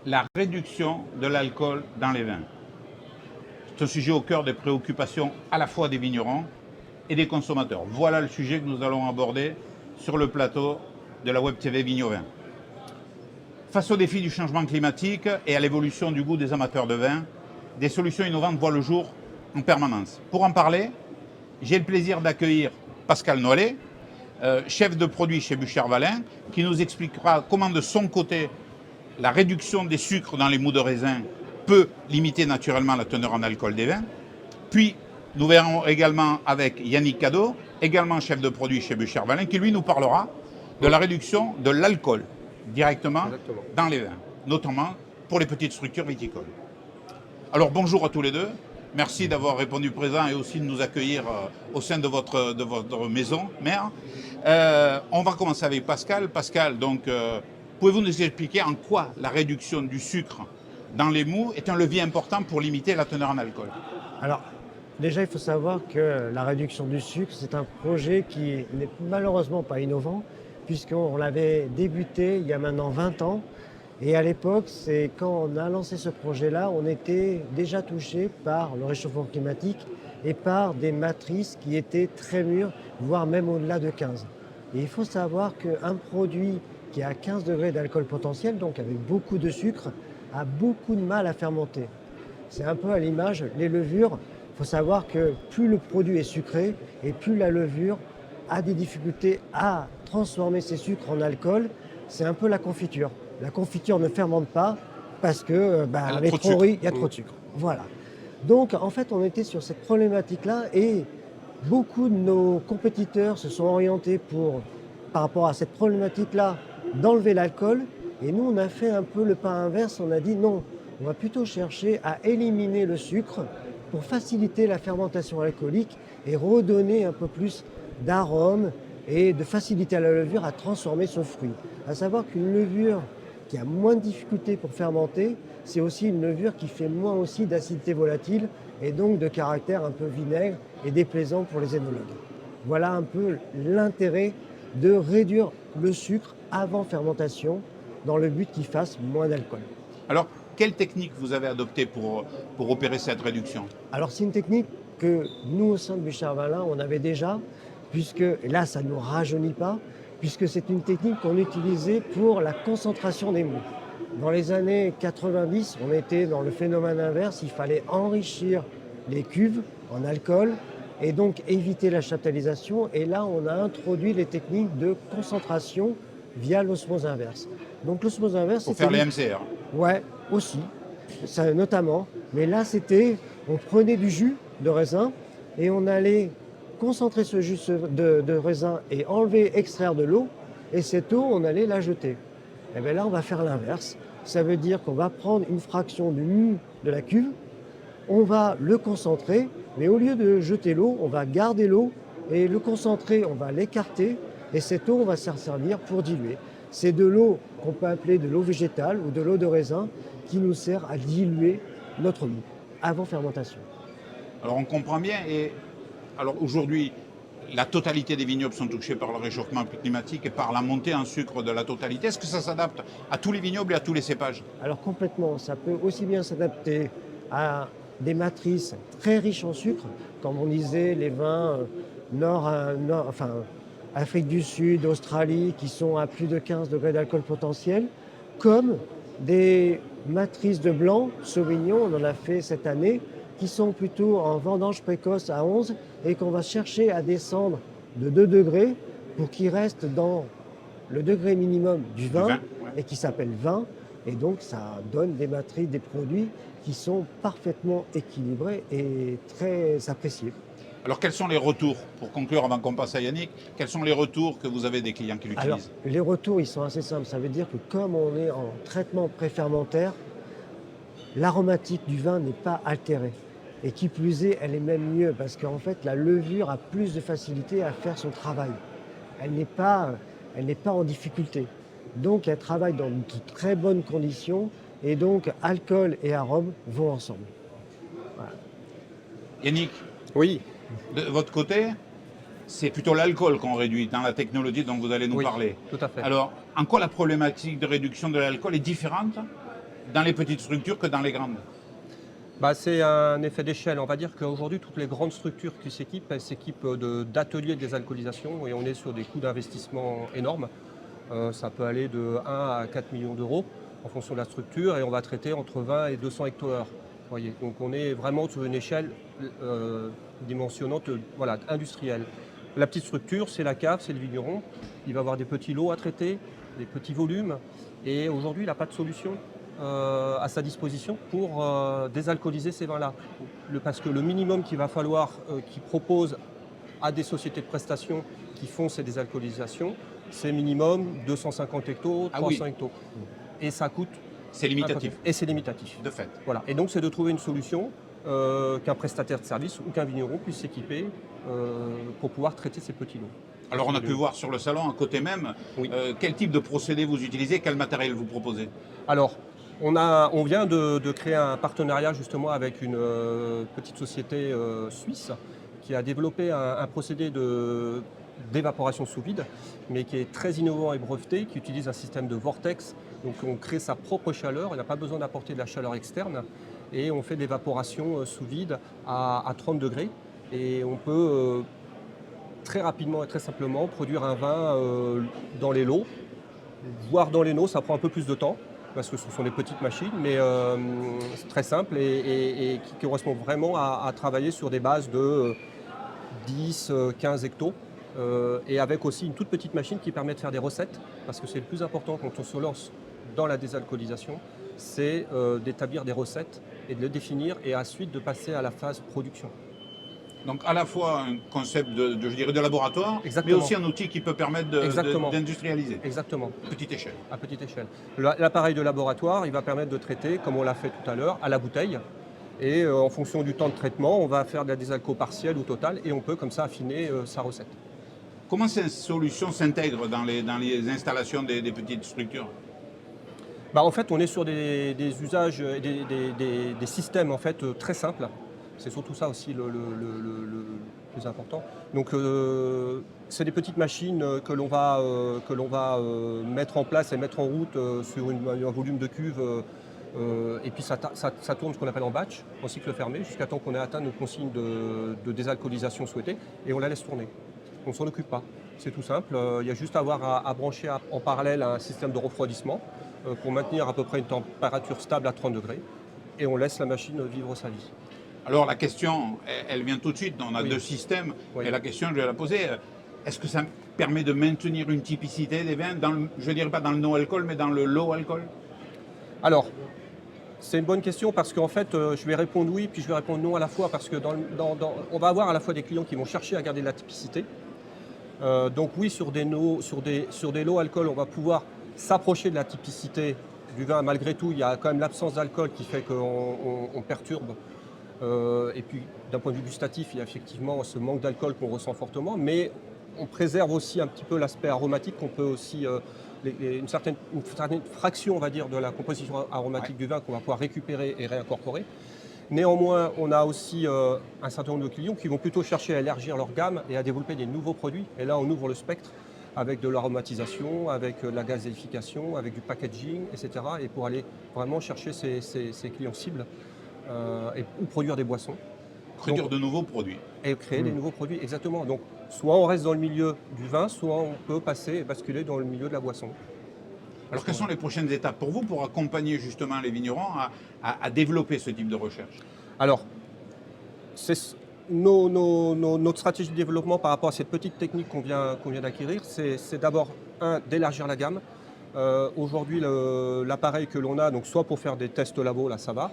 la réduction de l'alcool dans les vins. C'est un sujet au cœur des préoccupations à la fois des vignerons et des consommateurs. Voilà le sujet que nous allons aborder sur le plateau de la Web TV Vigno-Vin. Face aux défis du changement climatique et à l'évolution du goût des amateurs de vin, des solutions innovantes voient le jour en permanence. Pour en parler, j'ai le plaisir d'accueillir Pascal Nolet, chef de produit chez Buchère-Valin, qui nous expliquera comment de son côté la réduction des sucres dans les mous de raisin peut limiter naturellement la teneur en alcool des vins. Puis nous verrons également avec Yannick Cadeau, également chef de produit chez Buchère-Valin, qui lui nous parlera de la réduction de l'alcool directement dans les vins, notamment pour les petites structures viticoles. Alors bonjour à tous les deux. Merci d'avoir répondu présent et aussi de nous accueillir au sein de votre maison mère. On va commencer avec Pascal. Pascal, donc, pouvez-vous nous expliquer en quoi la réduction du sucre dans les mous est un levier important pour limiter la teneur en alcool? Alors, déjà, il faut savoir que la réduction du sucre, c'est un projet qui n'est malheureusement pas innovant, puisqu'on l'avait débuté il y a maintenant 20 ans. Et à l'époque, c'est quand on a lancé ce projet-là, on était déjà touché par le réchauffement climatique et par des matrices qui étaient très mûres, voire même au-delà de 15. Et il faut savoir qu'un produit qui a 15 degrés d'alcool potentiel, donc avec beaucoup de sucre, a beaucoup de mal à fermenter. C'est un peu à l'image, les levures, il faut savoir que plus le produit est sucré et plus la levure a des difficultés à transformer ses sucres en alcool. C'est un peu la confiture. La confiture ne fermente pas parce que elle est trop riche, il y a trop de sucre. Voilà. Donc en fait, on était sur cette problématique-là et beaucoup de nos compétiteurs se sont orientés par rapport à cette problématique-là, d'enlever l'alcool. Et nous, on a fait un peu le pas inverse. On a dit non, on va plutôt chercher à éliminer le sucre pour faciliter la fermentation alcoolique et redonner un peu plus d'arôme et de faciliter à la levure à transformer son fruit. À savoir qu'une levure qui a moins de difficultés pour fermenter, c'est aussi une levure qui fait moins aussi d'acidité volatile et donc de caractère un peu vinaigre et déplaisant pour les énologues. Voilà un peu l'intérêt de réduire le sucre avant fermentation dans le but qu'il fasse moins d'alcool. Alors, quelle technique vous avez adoptée pour opérer cette réduction? Alors c'est une technique que nous au sein de Buchère-Valin, on avait déjà, puisque là ça ne nous rajeunit pas, puisque c'est une technique qu'on utilisait pour la concentration des mous. Dans les années 90, on était dans le phénomène inverse, il fallait enrichir les cuves en alcool et donc éviter la chaptalisation. Et là, on a introduit les techniques de concentration via l'osmose inverse. Donc l'osmose inverse, pour faire les MCR. Ouais, aussi, ça, notamment. Mais là, on prenait du jus de raisin et on allait concentrer ce jus de raisin et extraire de l'eau. Et cette eau, on allait la jeter. Et bien là, on va faire l'inverse. Ça veut dire qu'on va prendre une fraction du mou de la cuve, on va le concentrer, mais au lieu de jeter l'eau, on va garder l'eau et le concentré, on va l'écarter. Et cette eau, on va s'en servir pour diluer. C'est de l'eau qu'on peut appeler de l'eau végétale ou de l'eau de raisin qui nous sert à diluer notre mou avant fermentation. Alors on comprend bien. Et alors aujourd'hui, la totalité des vignobles sont touchés par le réchauffement climatique et par la montée en sucre de la totalité. Est-ce que ça s'adapte à tous les vignobles et à tous les cépages? Alors complètement, ça peut aussi bien s'adapter à des matrices très riches en sucre, comme on disait les vins Afrique du Sud, Australie, qui sont à plus de 15 degrés d'alcool potentiel, comme des matrices de blanc, Sauvignon, on en a fait cette année, qui sont plutôt en vendange précoce à 11 et qu'on va chercher à descendre de 2 degrés pour qu'ils restent dans le degré minimum du vin et qui s'appelle vin. Et donc, ça donne des matrices, des produits qui sont parfaitement équilibrés et très appréciés. Alors, quels sont les retours, pour conclure avant qu'on passe à Yannick, quels sont les retours que vous avez des clients qui l'utilisent? Alors, les retours, ils sont assez simples. Ça veut dire que comme on est en traitement préfermentaire, l'aromatique du vin n'est pas altérée. Et qui plus est, elle est même mieux parce qu'en fait, la levure a plus de facilité à faire son travail. Elle n'est pas en difficulté. Donc, elle travaille dans de très bonnes conditions et donc alcool et arôme vont ensemble. Voilà. Yannick, oui. De votre côté, c'est plutôt l'alcool qu'on réduit dans la technologie dont vous allez nous parler. Tout à fait. Alors, en quoi la problématique de réduction de l'alcool est différente dans les petites structures que dans les grandes? Bah, c'est un effet d'échelle. On va dire qu'aujourd'hui, toutes les grandes structures qui s'équipent, elles s'équipent d'ateliers de désalcoolisation et on est sur des coûts d'investissement énormes. Ça peut aller de 1 à 4 millions d'euros en fonction de la structure et on va traiter entre 20 et 200 hectoliters. Voyez. Donc on est vraiment sur une échelle dimensionnante, voilà, industrielle. La petite structure, c'est la cave, c'est le vigneron. Il va avoir des petits lots à traiter, des petits volumes. Et aujourd'hui, il n'a pas de solution à sa disposition pour désalcooliser ces vins-là. Parce que le minimum qu'il va falloir, qu'il propose à des sociétés de prestations qui font ces désalcoolisations, c'est minimum 250 hectos, 300 Ah oui. hectos. Et ça coûte. C'est limitatif, Et c'est limitatif. de fait. Voilà. Et donc, c'est de trouver une solution qu'un prestataire de service ou qu'un vigneron puisse s'équiper pour pouvoir traiter ces petits lots. Alors on a pu voir sur le salon, à côté même, Oui. quel type de procédé vous utilisez, quel matériel vous proposez? Alors, on vient de créer un partenariat justement avec une petite société suisse qui a développé un procédé d'évaporation sous vide, mais qui est très innovant et breveté, qui utilise un système de vortex. Donc on crée sa propre chaleur, il n'a pas besoin d'apporter de la chaleur externe, et on fait de l'évaporation sous vide à 30 degrés. Et on peut très rapidement et très simplement produire un vin dans les lots, voire dans les lots, ça prend un peu plus de temps, parce que ce sont des petites machines, mais c'est très simple et qui correspond vraiment à travailler sur des bases de 10, 15 hectos. Et avec aussi une toute petite machine qui permet de faire des recettes, parce que c'est le plus important quand on se lance dans la désalcoolisation, c'est d'établir des recettes et de les définir et ensuite de passer à la phase production. Donc à la fois un concept je dirais de laboratoire, Exactement. mais aussi un outil qui peut permettre Exactement. d'industrialiser. Exactement, Petite échelle. à petite échelle. L'appareil de laboratoire, il va permettre de traiter, comme on l'a fait tout à l'heure, à la bouteille. Et en fonction du temps de traitement, on va faire de la désalco partielle ou totale et on peut comme ça affiner sa recette. Comment ces solutions s'intègrent dans les installations des petites structures? Bah, en fait, on est sur des usages, des systèmes en fait, très simples. C'est surtout ça aussi le plus important. Donc, c'est des petites machines que l'on va mettre en place et mettre en route sur un volume de cuve. Et puis ça tourne ce qu'on appelle en batch, en cycle fermé, jusqu'à temps qu'on ait atteint notre consigne de désalcoolisation souhaitée, et on la laisse tourner. On ne s'en occupe pas. C'est tout simple. Il y a juste à avoir à brancher en parallèle un système de refroidissement pour maintenir à peu près une température stable à 30 degrés, et on laisse la machine vivre sa vie. Alors la question, elle vient tout de suite. On a Oui. deux systèmes. Oui. Et la question, je vais la poser. Est-ce que ça permet de maintenir une typicité des vins, je ne dirais pas dans le no-alcool, mais dans le low-alcool? Alors, c'est une bonne question parce qu'en fait, je vais répondre oui, puis je vais répondre non à la fois, parce que on va avoir à la fois des clients qui vont chercher à garder de la typicité. Donc oui, sur des low alcool, on va pouvoir s'approcher de la typicité du vin. Malgré tout, il y a quand même l'absence d'alcool qui fait qu'on perturbe. Et puis, d'un point de vue gustatif, il y a effectivement ce manque d'alcool qu'on ressent fortement, mais on préserve aussi un petit peu l'aspect aromatique qu'on peut aussi, une certaine fraction, on va dire, de la composition aromatique du vin qu'on va pouvoir récupérer et réincorporer. Néanmoins, on a aussi un certain nombre de clients qui vont plutôt chercher à élargir leur gamme et à développer des nouveaux produits. Et là, on ouvre le spectre avec de l'aromatisation, avec de la gazéification, avec du packaging, etc. Et pour aller vraiment chercher ces clients cibles ou produire des boissons. Produire de nouveaux produits. Et créer des nouveaux produits, exactement. Donc, soit on reste dans le milieu du vin, soit on peut passer et basculer dans le milieu de la boisson. Alors quelles sont les prochaines étapes pour vous pour accompagner justement les vignerons à développer ce type de recherche? Alors, notre stratégie de développement par rapport à cette petite technique qu'on vient d'acquérir, c'est d'abord, d'élargir la gamme. Aujourd'hui, l'appareil que l'on a, donc soit pour faire des tests labo, là ça va.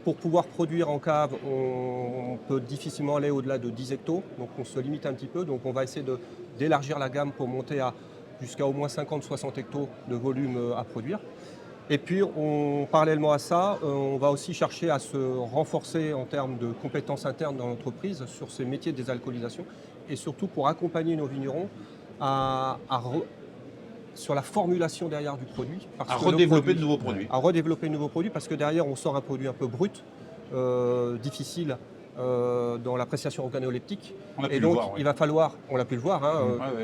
Pour pouvoir produire en cave, on peut difficilement aller au-delà de 10 hectos, donc on se limite un petit peu. Donc on va essayer d'élargir la gamme pour monter jusqu'à au moins 50-60 hectos de volume à produire. Et puis, parallèlement à ça, on va aussi chercher à se renforcer en termes de compétences internes dans l'entreprise sur ces métiers de désalcoolisation et surtout pour accompagner nos vignerons sur la formulation derrière du produit. À redévelopper de nouveaux produits. À redévelopper de nouveaux produits parce que derrière, on sort un produit un peu brut, difficile dans l'appréciation organoleptique. On a pu et le donc, voir, oui. il va falloir, on l'a pu le voir, Ouais,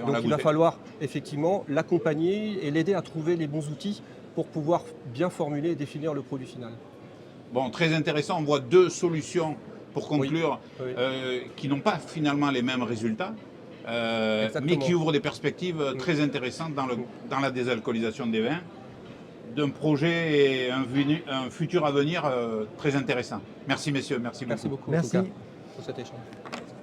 on donc l'a il va goûté. falloir effectivement l'accompagner et l'aider à trouver les bons outils pour pouvoir bien formuler et définir le produit final. Bon, très intéressant. On voit deux solutions pour conclure Oui. qui n'ont pas finalement les mêmes résultats, mais qui ouvrent des perspectives très intéressantes dans la désalcoolisation des vins, d'un projet et un futur à venir très intéressant. Merci messieurs, merci beaucoup. Merci beaucoup Merci. en tout cas pour cet échange.